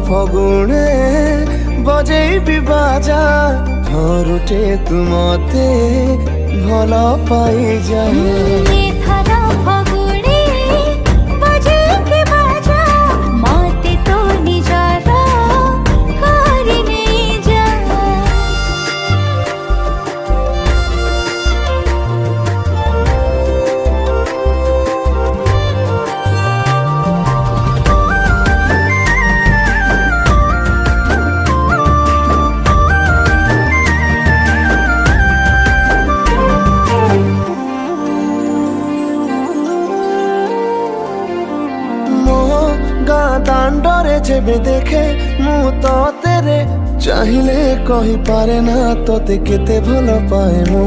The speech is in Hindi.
ଫଗୁଣେ ବଜେଇବି ବାଜା ଥରୁଟେ ତୁ ମତେ ଭଲ ପାଇଯାଏ। दांडरे जेबे देखे मु तो तेरे चाहिले कही पारे ना तोते केते भल पाए मु।